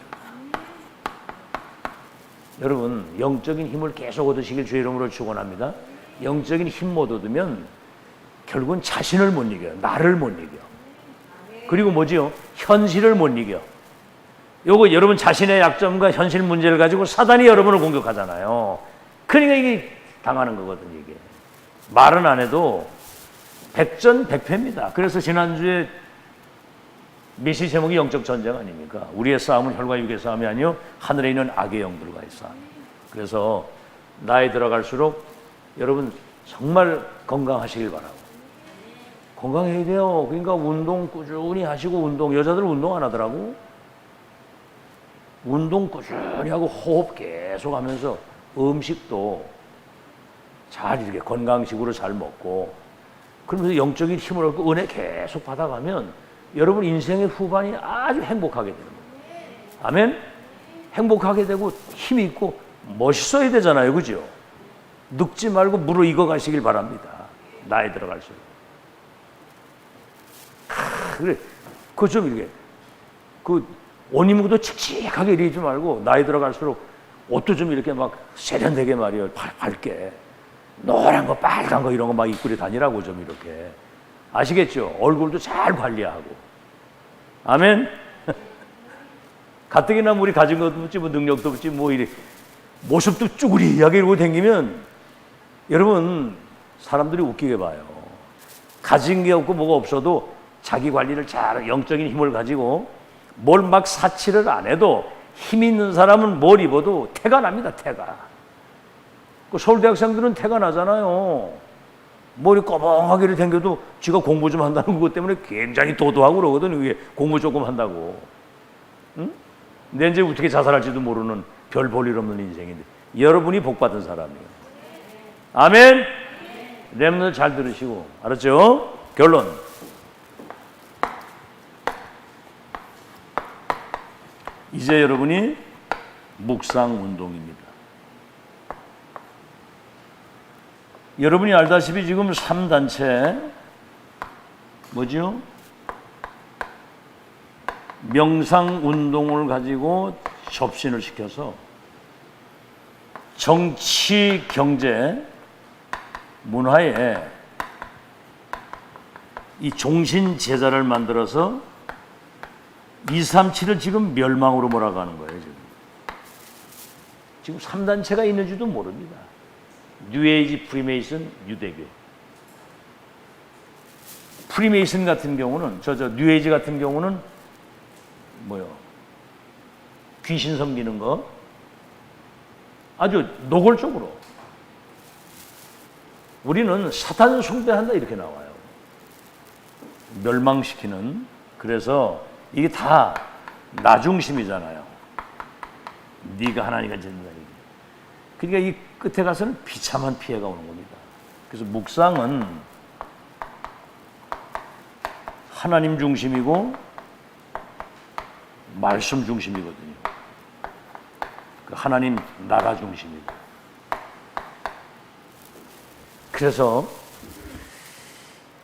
여러분 영적인 힘을 계속 얻으시길 주의 이름으로 축원합니다. 영적인 힘 못 얻으면 결국은 자신을 못 이겨요. 나를 못 이겨. 그리고 뭐지요? 현실을 못 이겨. 요거 여러분 자신의 약점과 현실 문제를 가지고 사단이 여러분을 공격하잖아요. 그러니까 이게 당하는 거거든요. 이게 말은 안 해도 백전백패입니다. 그래서 지난주에 메시지 제목이 영적 전쟁 아닙니까? 우리의 싸움은 혈과 육의 싸움이 아니요 하늘에 있는 악의 영들과의 싸움. 그래서 나이 들어갈수록 여러분 정말 건강하시길 바라고. 건강해야 돼요. 그러니까 운동 꾸준히 하시고 여자들은 운동 안 하더라고. 운동 꾸준히 하고 호흡 계속 하면서 음식도 잘 이렇게 건강식으로 잘 먹고 그러면서 영적인 힘을 얻고 은혜 계속 받아가면 여러분 인생의 후반이 아주 행복하게 되는 거예요. 아멘? 행복하게 되고 힘이 있고 멋있어야 되잖아요. 그죠? 늙지 말고 무르익어 가시길 바랍니다. 나이 들어갈수록. 그래. 그 좀 이렇게 옷 입는 것도 칙칙하게 이러지 말고 나이 들어갈수록 옷도 좀 이렇게 막 세련되게 말이에요. 밝게. 노란 거, 빨간 거 이런 거 막 입고 다니라고 좀 이렇게. 아시겠죠? 얼굴도 잘 관리하고. 아멘? 가뜩이나 우리 가진 것도 없지, 뭐 능력도 없지, 뭐 이래. 모습도 쭈그리하게 이러고 다니면 여러분, 사람들이 웃기게 봐요. 가진 게 없고 뭐가 없어도 자기 관리를 잘, 영적인 힘을 가지고 뭘 막 사치를 안 해도 힘 있는 사람은 뭘 입어도 태가 납니다, 태가. 그 서울대학생들은 태가 나잖아요. 머리 꺼멍하게 댕겨도 지가 공부 좀 한다는 것 때문에 굉장히 도도하고 그러거든. 이게 공부 조금 한다고. 응? 근데 이제 어떻게 자살할지도 모르는 별 볼 일 없는 인생인데 여러분이 복받은 사람이에요. 아멘. 렘넌트 잘 들으시고 알았죠? 결론. 이제 여러분이 묵상 운동입니다. 여러분이 알다시피 지금 3단체 뭐죠? 명상 운동을 가지고 접신을 시켜서 정치, 경제, 문화에 이 종신 제자를 만들어서 237을 지금 멸망으로 몰아가는 거예요. 지금 3단체가 있는지도 모릅니다. 뉴에이지, 프리메이슨, 유대교. 프리메이슨 같은 경우는 뉴에이지 같은 경우는 뭐요? 귀신 섬기는 거 아주 노골적으로. 우리는 사탄 숭배한다 이렇게 나와요. 멸망시키는. 그래서 이게 다 나 중심이잖아요. 네가 하나님과 된다. 그러니까 이 끝에 가서는 비참한 피해가 오는 겁니다. 그래서 묵상은 하나님 중심이고 말씀 중심이거든요. 그 하나님 나라 중심이고. 그래서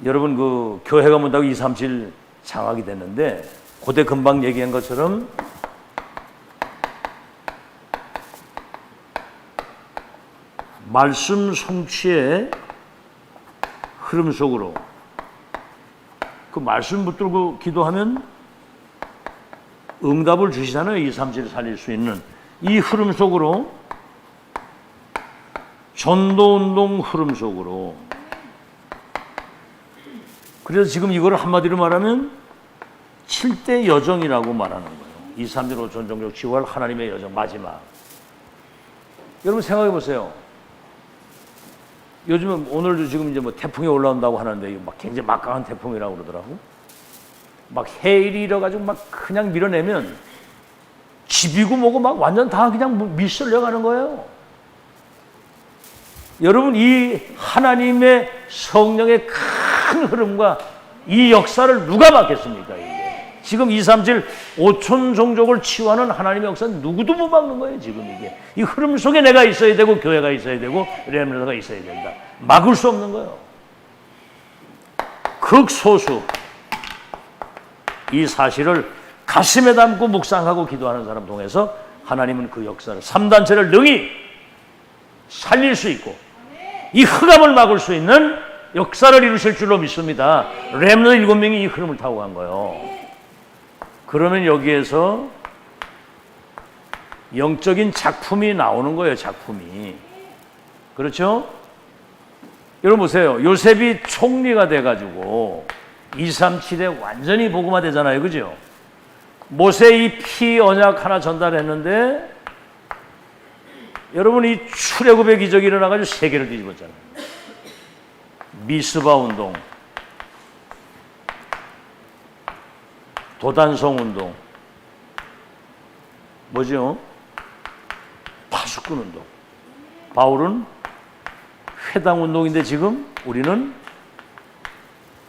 여러분 그 교회가 문다고 237 장악이 됐는데 고대 금방 얘기한 것처럼 말씀 성취의 흐름 속으로 그 말씀 붙들고 기도하면 응답을 주시잖아요. 237을 살릴 수 있는 이 흐름 속으로 전도운동 흐름 속으로. 그래서 지금 이걸 한마디로 말하면 7대 여정이라고 말하는 거예요. 237 전종적 지구할 하나님의 여정 마지막. 여러분 생각해 보세요. 요즘은 오늘도 지금 이제 뭐 태풍이 올라온다고 하는데 막 굉장히 막강한 태풍이라고 그러더라고. 막 해일이 일어가지고 막 그냥 밀어내면 집이고 뭐고 막 완전 다 그냥 밀실려 가는 거예요. 여러분 이 하나님의 성령의 큰 흐름과 이 역사를 누가 막겠습니까? 이게. 지금 237 5천 종족을 치유하는 하나님의 역사는 누구도 못 막는 거예요. 지금 이게. 이 흐름 속에 내가 있어야 되고 교회가 있어야 되고 렘넌트가 있어야 된다. 막을 수 없는 거예요. 극소수 이 사실을 가슴에 담고 묵상하고 기도하는 사람 통해서 하나님은 그 역사를 3단체를 능히 살릴 수 있고 이 흑암을 막을 수 있는 역사를 이루실 줄로 믿습니다. 렘넌트 7명이 이 흐름을 타고 간 거예요. 그러면 여기에서 영적인 작품이 나오는 거예요. 작품이. 그렇죠? 여러분 보세요. 요셉이 총리가 돼가지고 237에 완전히 복음화되잖아요. 그죠? 모세의 피 언약 하나 전달했는데 여러분 이 출애굽의 기적이 일어나가지고 세계를 뒤집었잖아요. 미스바 운동, 도단성 운동, 뭐죠? 파수꾼 운동. 바울은 회당 운동인데 지금 우리는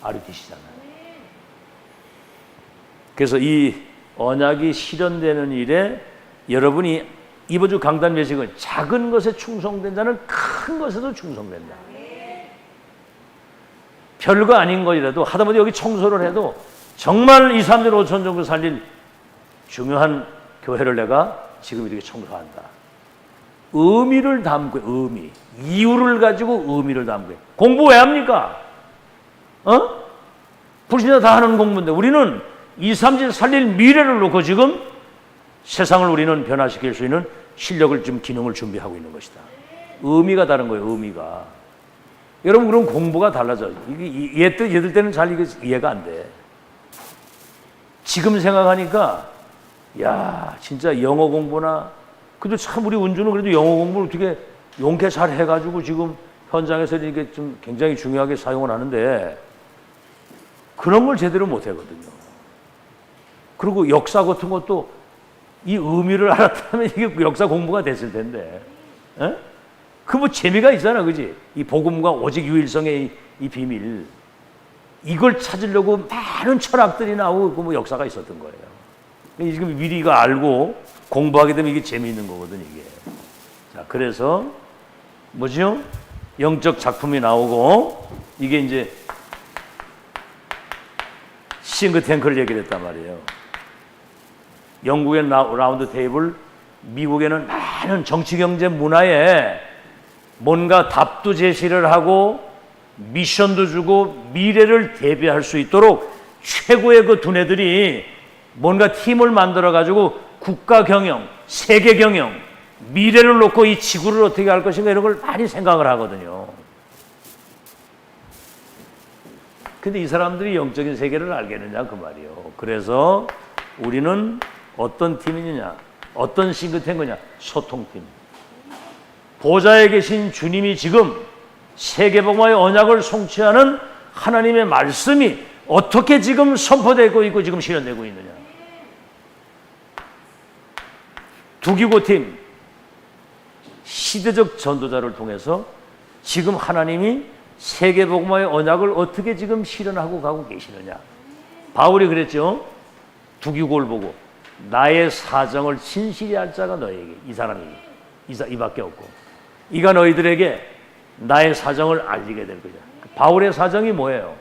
RUTC잖아요. 그래서 이 언약이 실현되는 일에 여러분이 이번 주 강단 메시지는 작은 것에 충성된 자는 큰 것에도 충성된다. 별거 아닌 것이라도 하다못해 여기 청소를 해도 정말 2, 3년 5천 정도 살릴 중요한 교회를 내가 지금 이렇게 청소한다. 의미를 담고, 의미. 이유를 가지고 의미를 담고. 공부 왜 합니까? 불신자 다 하는 공부인데 우리는 2, 3년 살릴 미래를 놓고 지금 세상을 우리는 변화시킬 수 있는 실력을 좀 기능을 준비하고 있는 것이다. 의미가 다른 거예요. 의미가. 여러분 그럼 공부가 달라져. 얘들 때는 잘 이해가 안 돼. 지금 생각하니까 야 진짜 영어 공부나 그래도 참 우리 은주는 그래도 영어 공부를 어떻게 용케 잘 해가지고 지금 현장에서 이게 좀 굉장히 중요하게 사용을 하는데 그런 걸 제대로 못 하거든요. 그리고 역사 같은 것도 이 의미를 알았다면 이게 역사 공부가 됐을 텐데. 그 뭐 재미가 있잖아, 그지? 이 복음과 오직 유일성의 이 비밀. 이걸 찾으려고 많은 철학들이 나오고 뭐 역사가 있었던 거예요. 지금 미리 이거 알고 공부하게 되면 이게 재미있는 거거든, 이게. 자, 그래서 뭐죠? 영적 작품이 나오고 이게 이제 싱크탱크를 얘기를 했단 말이에요. 영국의 라운드 테이블, 미국에는 많은 정치, 경제, 문화에 뭔가 답도 제시를 하고 미션도 주고 미래를 대비할 수 있도록 최고의 그 두뇌들이 뭔가 팀을 만들어 가지고 국가 경영, 세계 경영, 미래를 놓고 이 지구를 어떻게 할 것인가 이런 걸 많이 생각을 하거든요. 근데 이 사람들이 영적인 세계를 알겠느냐 그 말이에요. 그래서 우리는 어떤 팀이냐, 어떤 싱크탱크냐, 소통팀. 보좌에 계신 주님이 지금 세계복음화의 언약을 성취하는 하나님의 말씀이 어떻게 지금 선포되고 있고 지금 실현되고 있느냐. 두기고팀, 시대적 전도자를 통해서 지금 하나님이 세계복음화의 언약을 어떻게 지금 실현하고 가고 계시느냐. 바울이 그랬죠. 두기고를 보고 나의 사정을 진실히 할 자가 너에게, 이 사람에게, 이밖에 없고 이가 너희들에게 나의 사정을 알리게 될 거야. 바울의 사정이 뭐예요?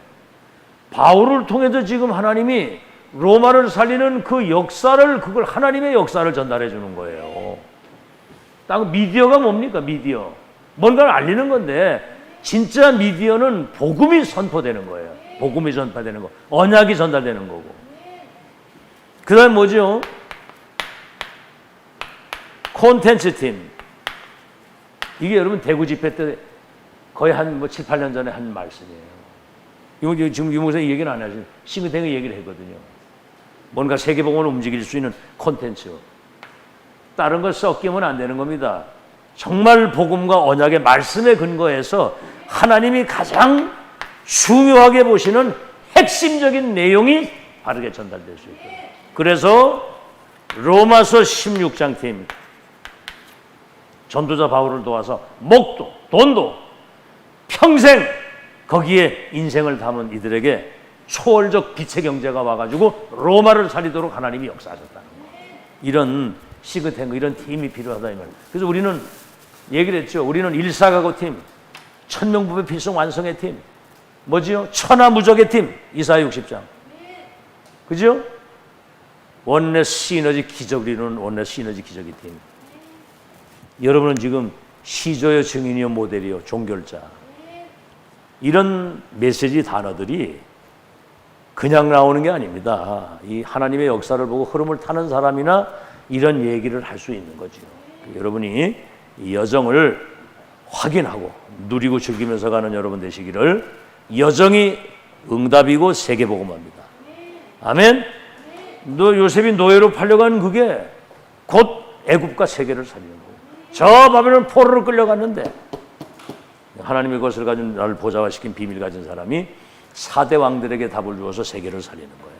바울을 통해서 지금 하나님이 로마를 살리는 그 역사를, 그걸 하나님의 역사를 전달해 주는 거예요. 딱 미디어가 뭡니까? 미디어. 뭔가를 알리는 건데 진짜 미디어는 복음이 선포되는 거예요. 복음이 전파되는 거. 언약이 전달되는 거고. 그 다음 뭐죠? 콘텐츠 팀. 이게 여러분 대구 집회 때 거의 한 7, 8년 전에 한 말씀이에요. 이거 지금 유목사 얘기는 안 하시죠. 싱크탱크 얘기를 했거든요. 뭔가 세계복음을 움직일 수 있는 콘텐츠. 다른 걸 섞이면 안 되는 겁니다. 정말 복음과 언약의 말씀에 근거해서 하나님이 가장 중요하게 보시는 핵심적인 내용이 바르게 전달될 수 있거든요. 그래서 로마서 16장 팀, 전도자 바울을 도와서 목도 돈도 평생 거기에 인생을 담은 이들에게 초월적 빛의 경제가 와가지고 로마를 살리도록 하나님이 역사하셨다는 거예요. 이런 싱크탱크, 이런 팀이 필요하다 이 말이에요. 그래서 우리는 얘기를 했죠. 우리는 일사가고 팀, 천명부배 필성 완성의 팀, 뭐지요? 천하무적의 팀, 이사야 60장. 그죠? 원내 시너지 기적을 이루는 원내 시너지 기적의 팀. 여러분은 지금 시조여 증인이여 모델이여 종결자. 이런 메시지 단어들이 그냥 나오는 게 아닙니다. 이 하나님의 역사를 보고 흐름을 타는 사람이나 이런 얘기를 할 수 있는 거죠. 여러분이 이 여정을 확인하고 누리고 즐기면서 가는 여러분 되시기를. 여정이 응답이고 세계복음화입니다. 아멘. 너 요셉이 노예로 팔려간 그게 곧 애굽과 세계를 살리는 거예요. 저 바벨론 포로로 끌려갔는데 하나님의 것을 가진 나를 보좌화시킨 비밀 가진 사람이 4대 왕들에게 답을 주어서 세계를 살리는 거예요.